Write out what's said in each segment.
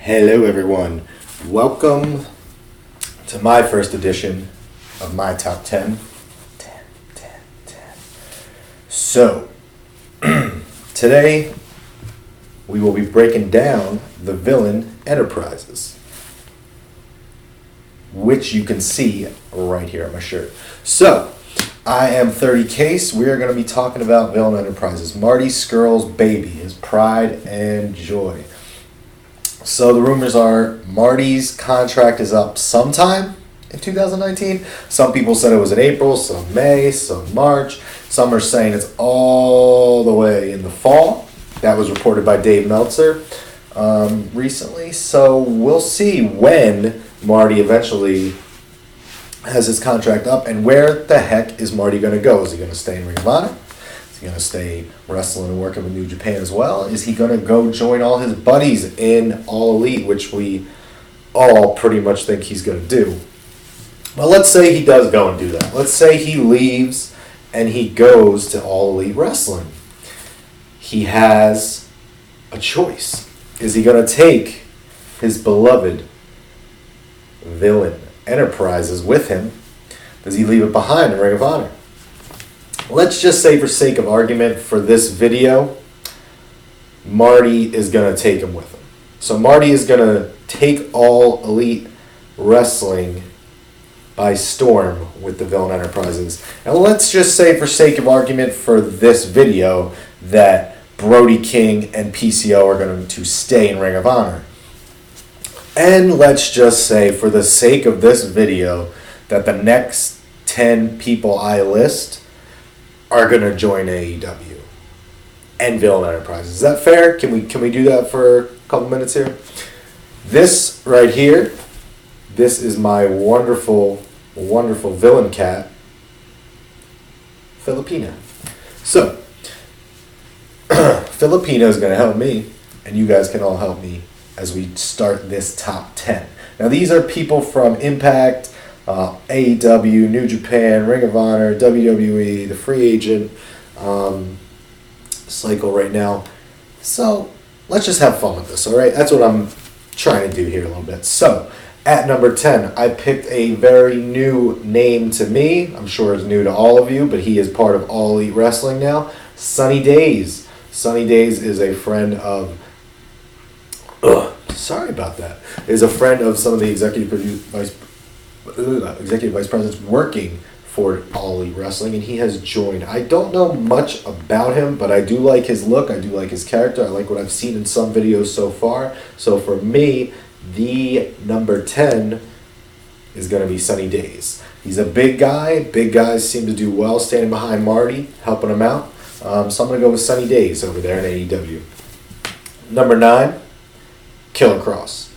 Hello everyone, welcome to my first edition of my top 10. So, today we will be breaking down the villain enterprises, which you can see right here on my shirt. So, I am 30 Case. We are going to be talking about villain enterprises. Marty Scurll's baby, his pride and joy. So the rumors are Marty's contract is up sometime in 2019. Some people said it was in April, some May, some March. Some are saying it's all the way in the fall. That was reported by Dave Meltzer recently. So we'll see when Marty eventually has his contract up, and where the heck is Marty going to go? Is he going to stay in Ring of Honor? Is he going to stay wrestling and working with New Japan as well? Is he going to go join all his buddies in All Elite, which we all pretty much think he's going to do? Well, let's say he does go and do that. Let's say he leaves and he goes to All Elite Wrestling. He has a choice. Is he going to take his beloved villain enterprises with him? Does he leave it behind in Ring of Honor? Let's just say, for sake of argument for this video, Marty is going to take him with him. So Marty is going to take All Elite Wrestling by storm with the villain enterprises. And let's just say, for sake of argument for this video, that Brody King and PCO are going to stay in Ring of Honor. And let's just say, for the sake of this video, that the next 10 people I list are going to join AEW and Villain Enterprises. Is that fair? Can we do that for a couple minutes here? This right here, this is my wonderful, wonderful villain cat, Filipina. So, Filipina is going to help me, and you guys can all help me as we start this top 10. Now, these are people from Impact, AEW, New Japan, Ring of Honor, WWE, the free agent cycle right now. So let's just have fun with this, all right? That's what I'm trying to do here a little bit. So at number 10, I picked a very new name to me. I'm sure it's new to all of you, but he is part of All Elite Wrestling now. Sunny Days. Sunny Days is a friend of... sorry about that. Is a friend of some of the executive vice presidents working for All Elite Wrestling, and he has joined. I don't know much about him, but I do like his look. I do like his character. I like what I've seen in some videos so far. So for me, the number 10 is going to be Sunny Days. He's a big guy. Big guys seem to do well standing behind Marty, helping him out. So I'm going to go with Sunny Days over there in AEW. Number 9, Killer Kross.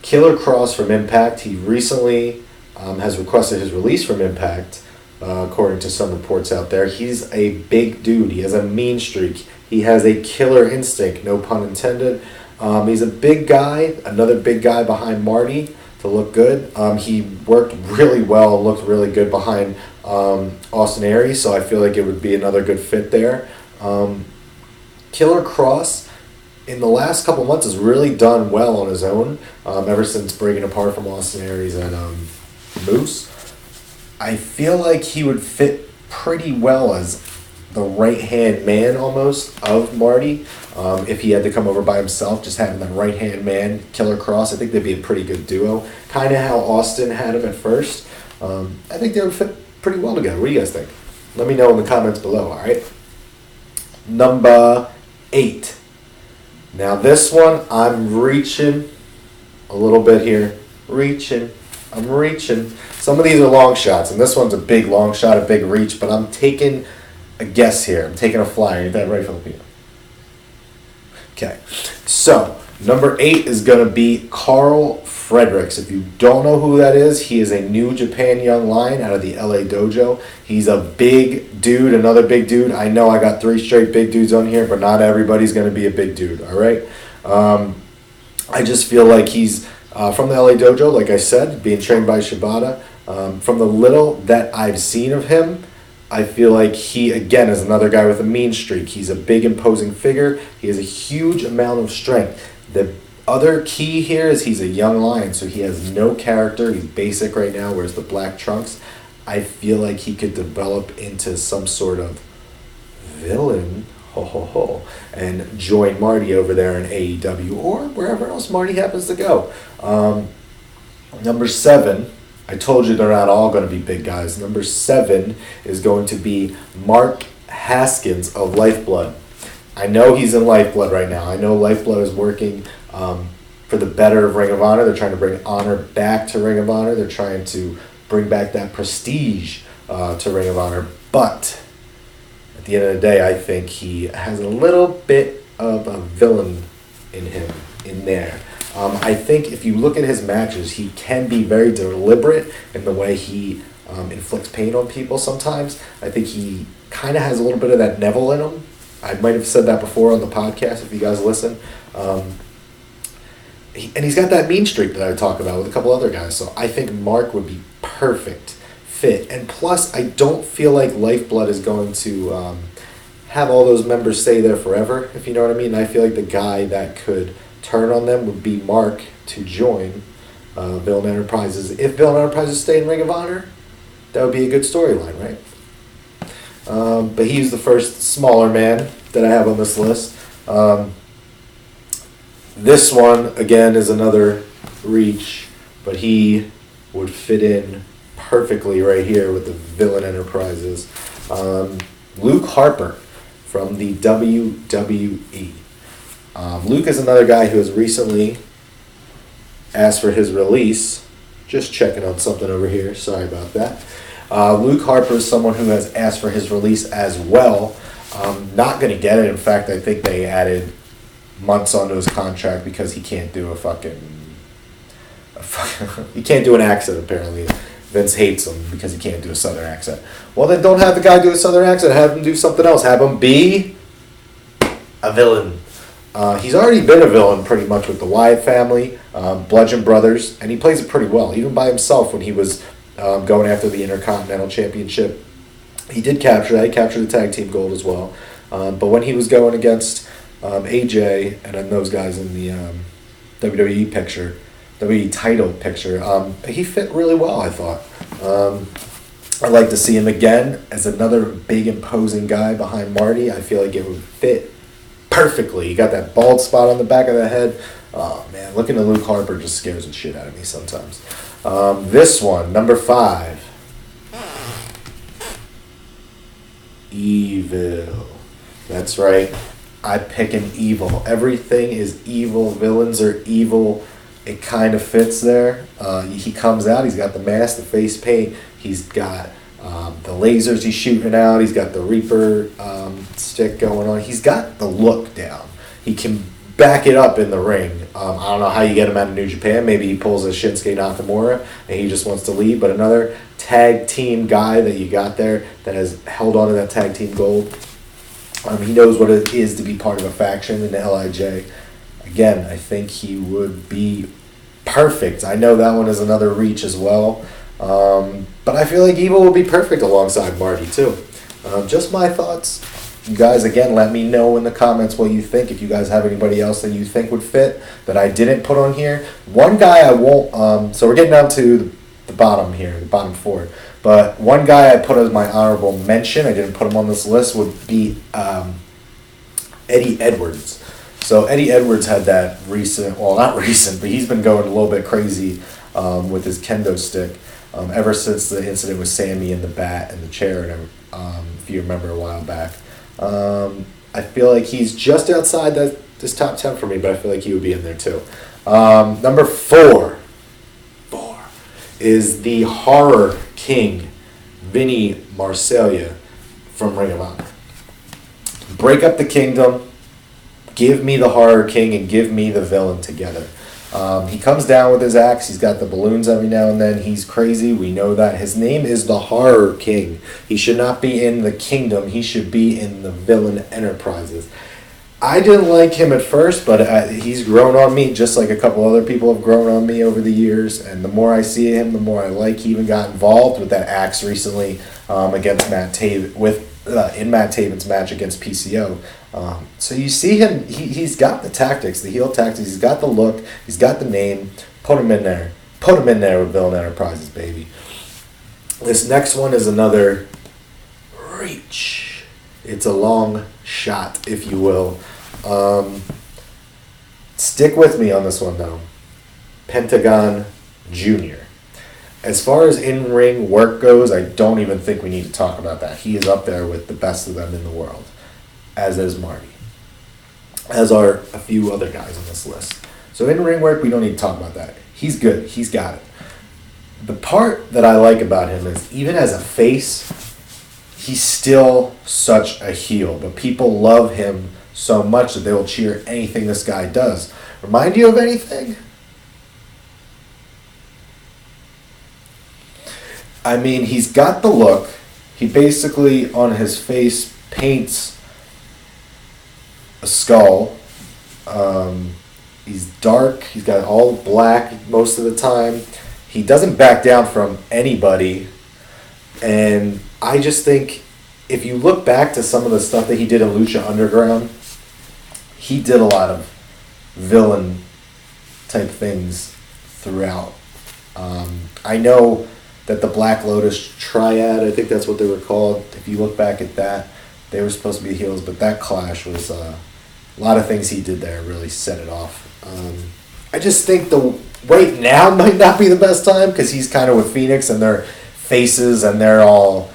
Killer Kross from Impact. He recently has requested his release from Impact, according to some reports out there. He's a big dude. He has a mean streak. He has a killer instinct, no pun intended. He's a big guy, another big guy behind Marty to look good. He worked really well, looked really good behind Austin Aries, so I feel like it would be another good fit there. Killer Kross, in the last couple months, has really done well on his own, ever since breaking apart from Austin Aries and Moose. I feel like he would fit pretty well as the right-hand man, almost, of Marty. If he had to come over by himself, just having the right-hand man, Killer Kross, I think they'd be a pretty good duo. Kind of how Austin had him at first. I think they would fit pretty well together. What do you guys think? Let me know in the comments below, alright? Number 8. Now this one, I'm reaching a little bit here. I'm reaching. Some of these are long shots, and this one's a big long shot, a big reach, but I'm taking a guess here. I'm taking a flyer. Get that right, Filipino? Okay. So, number 8 is going to be Karl Fredericks. If you don't know who that is, he is a New Japan Young Lion out of the LA Dojo. He's a big dude, another big dude. I know I got 3 straight big dudes on here, but not everybody's going to be a big dude, all right? I just feel like he's from the LA Dojo, like I said, being trained by Shibata. From the little that I've seen of him, I feel like he, again, is another guy with a mean streak. He's a big, imposing figure. He has a huge amount of strength. The other key here is he's a young lion, so he has no character. He's basic right now, wears the black trunks. I feel like he could develop into some sort of villain, and join Marty over there in AEW or wherever else Marty happens to go. Number 7, I told you they're not all going to be big guys. Number 7 is going to be Mark Haskins of Lifeblood. I know he's in Lifeblood right now. I know Lifeblood is working for the better of Ring of Honor. They're trying to bring honor back to Ring of Honor. They're trying to bring back that prestige to Ring of Honor. But at the end of the day, I think he has a little bit of a villain in him in there. I think if you look at his matches, he can be very deliberate in the way he inflicts pain on people sometimes. I think he kind of has a little bit of that Neville in him. I might have said that before on the podcast if you guys listen. And he's got that mean streak that I talk about with a couple other guys. So I think Mark would be perfect fit. And plus, I don't feel like Lifeblood is going to have all those members stay there forever, if you know what I mean. I feel like the guy that could turn on them would be Mark to join Villain Enterprises. If Villain Enterprises stay in Ring of Honor, that would be a good storyline, right? But he's the first smaller man that I have on this list. This one, again, is another reach, but he would fit in perfectly right here with the Villain Enterprises. Luke Harper from the WWE. Luke is another guy who has recently asked for his release. Just checking on something over here. Sorry about that. Luke Harper is someone who has asked for his release as well. Not going to get it. In fact, I think they added months onto his contract because he can't do he can't do an accent, apparently. Vince hates him because he can't do a southern accent. Well, then don't have the guy do a southern accent. Have him do something else. Have him be a villain. He's already been a villain pretty much with the Wyatt family, Bludgeon Brothers, and he plays it pretty well, even by himself when he was going after the Intercontinental Championship. He did capture that. He captured the tag team gold as well. But when he was going against AJ and then those guys in the WWE picture, WWE title picture, he fit really well, I thought. I'd like to see him again as another big imposing guy behind Marty. I feel like it would fit perfectly. He got that bald spot on the back of the head. Oh man, looking at Luke Harper just scares the shit out of me sometimes. This one, number 5. Evil. That's right. I pick an evil. Everything is evil. Villains are evil. It kind of fits there. He comes out. He's got the mask, the face paint. He's got the lasers he's shooting out. He's got the Reaper stick going on. He's got the look down. He can back it up in the ring. I don't know how you get him out of New Japan. Maybe he pulls a Shinsuke Nakamura and he just wants to leave. But another tag team guy that you got there that has held on to that tag team gold. He knows what it is to be part of a faction in the LIJ. Again, I think he would be perfect. I know that one is another reach as well. But I feel like Evil will be perfect alongside Marty too. Just my thoughts. You guys, again, let me know in the comments what you think. If you guys have anybody else that you think would fit that I didn't put on here. One guy I won't... so we're getting down to the bottom here, the bottom 4. But one guy I put as my honorable mention, I didn't put him on this list, would be Eddie Edwards. So Eddie Edwards had that recent, well, not recent, but he's been going a little bit crazy with his kendo stick ever since the incident with Sammy and the bat and the chair, and if you remember a while back. I feel like he's just outside this top 10 for me, but I feel like he would be in there too. Number 4 is the Horror King, Vinny Marseglia from Ring of Honor. Break up the kingdom, give me the Horror King, and give me the villain together. He comes down with his axe. He's got the balloons every now and then. He's crazy. We know that. His name is the Horror King. He should not be in the kingdom. He should be in the Villain Enterprises. I didn't like him at first, but he's grown on me just like a couple other people have grown on me over the years. And the more I see him, the more I like. He even got involved with that axe recently against Matt Taven in Matt Taven's match against PCO. So you see him, he's got the tactics, the heel tactics, he's got the look, he's got the name. Put him in there. Put him in there with Villain Enterprises, baby. This next one is another reach. It's a long shot, if you will. Stick with me on this one, though. Pentagon Jr. As far as in-ring work goes, I don't even think we need to talk about that. He is up there with the best of them in the world, as is Marty, as are a few other guys on this list. So in-ring work, we don't need to talk about that. He's good. He's got it. The part that I like about him is even as a face, he's still such a heel. But people love him so much that they will cheer anything this guy does. Remind you of anything? I mean, he's got the look. He basically, on his face, paints a skull. He's dark. He's got all black most of the time. He doesn't back down from anybody. And I just think if you look back to some of the stuff that he did in Lucha Underground, he did a lot of villain type things throughout. I know that the Black Lotus Triad, I think that's what they were called. If you look back at that, they were supposed to be heels, but that clash was a lot of things he did there really set it off. I just think right now might not be the best time because he's kind of with Phoenix and their faces and they're all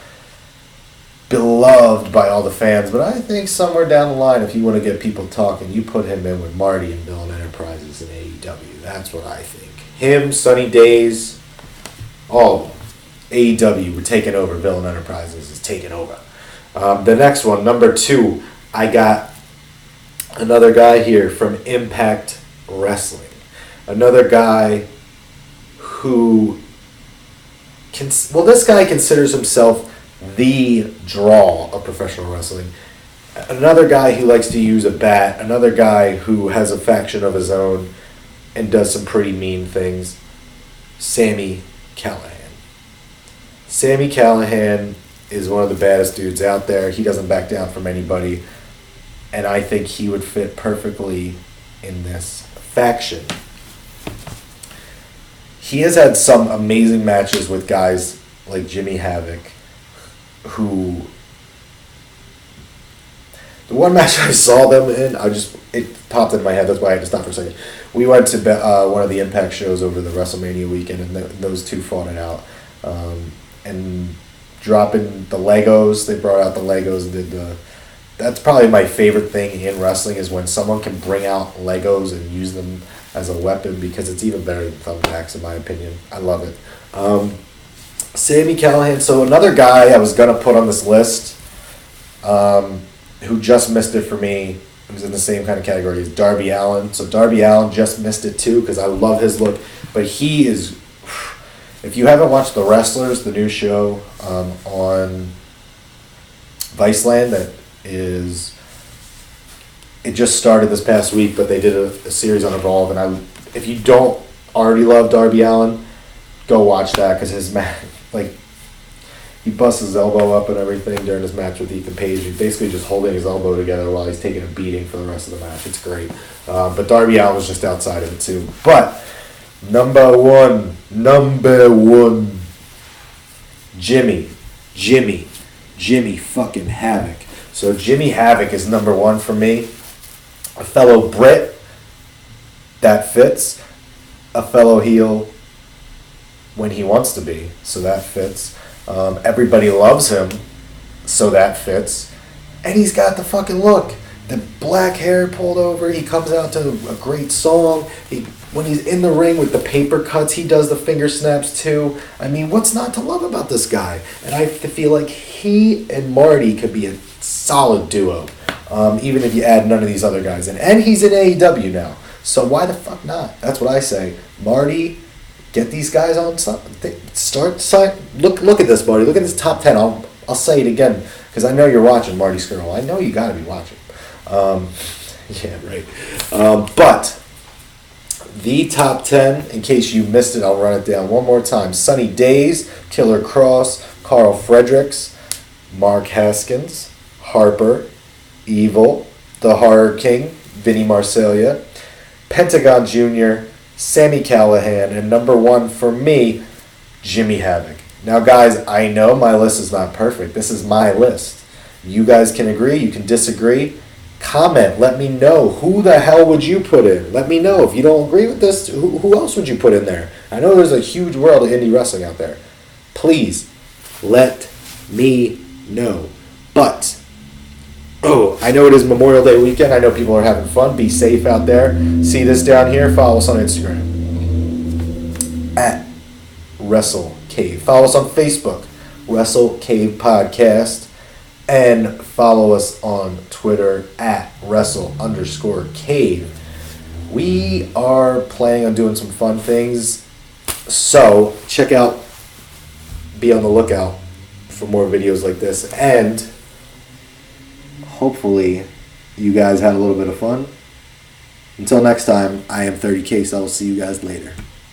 beloved by all the fans. But I think somewhere down the line, if you want to get people talking, you put him in with Marty and Villain Enterprises in AEW. That's what I think. Him, Sunny Days, all of them. AEW, we're taking over. Villain Enterprises is taking over. The next one, number 2, I got another guy here from Impact Wrestling. Another guy who this guy considers himself the draw of professional wrestling. Another guy who likes to use a bat. Another guy who has a faction of his own and does some pretty mean things. Sami Callihan. Sami Callihan is one of the baddest dudes out there. He doesn't back down from anybody. And I think he would fit perfectly in this faction. He has had some amazing matches with guys like Jimmy Havoc, who... The one match I saw them in, it popped in my head, that's why I had to stop for a second. We went to one of the Impact shows over the WrestleMania weekend, and those two fought it out. And dropping the Legos, they brought out the Legos and did that's probably my favorite thing in wrestling is when someone can bring out Legos and use them as a weapon because it's even better than thumbtacks in my opinion. I love it. Sami Callihan. So another guy I was going to put on this list who just missed it for me, who's in the same kind of category as Darby Allin. So Darby Allin just missed it too because I love his look. But he is... If you haven't watched The Wrestlers, the new show on Viceland that is... It just started this past week, but they did a series on Evolve. And if you don't already love Darby Allin, go watch that because his match... He busts his elbow up and everything during his match with Ethan Page. He's basically just holding his elbow together while he's taking a beating for the rest of the match. It's great. But Darby Allin was just outside of it too. But number one, Jimmy fucking Havoc. So Jimmy Havoc is number 1 for me. A fellow Brit, that fits. A fellow heel when he wants to be, so that fits. Everybody loves him, so that fits. And he's got the fucking look. The black hair pulled over. He comes out to a great song. When he's in the ring with the paper cuts, he does the finger snaps too. I mean, what's not to love about this guy? And I feel like he and Marty could be a solid duo, even if you add none of these other guys in. And he's in AEW now, so why the fuck not? That's what I say. Marty, get these guys on something. Look at this, Marty. Look at this top 10. I'll say it again because I know you're watching, Marty Scurll. I know you got to be watching. Yeah, right. But the top 10, in case you missed it, I'll run it down one more time. Sunny Days, Killer Cross, Carl Fredericks, Mark Haskins, Harper, Evil, the Horror King, Vinny Marseglia, Pentagon Jr., Sammy Callahan, and number 1 for me, Jimmy Havoc. Now, guys, I know my list is not perfect. This is my list. You guys can agree. You can disagree. Comment. Let me know. Who the hell would you put in? Let me know. If you don't agree with this, who else would you put in there? I know there's a huge world of indie wrestling out there. Please let me know. But, I know it is Memorial Day weekend. I know people are having fun. Be safe out there. See this down here? Follow us on Instagram. At Wrestle Cave. Follow us on Facebook. Wrestle Cave Podcast. And follow us on Twitter at Wrestle_Cave. We are planning on doing some fun things. So check out, be on the lookout for more videos like this. And hopefully you guys had a little bit of fun. Until next time, I am 30K, so I will see you guys later.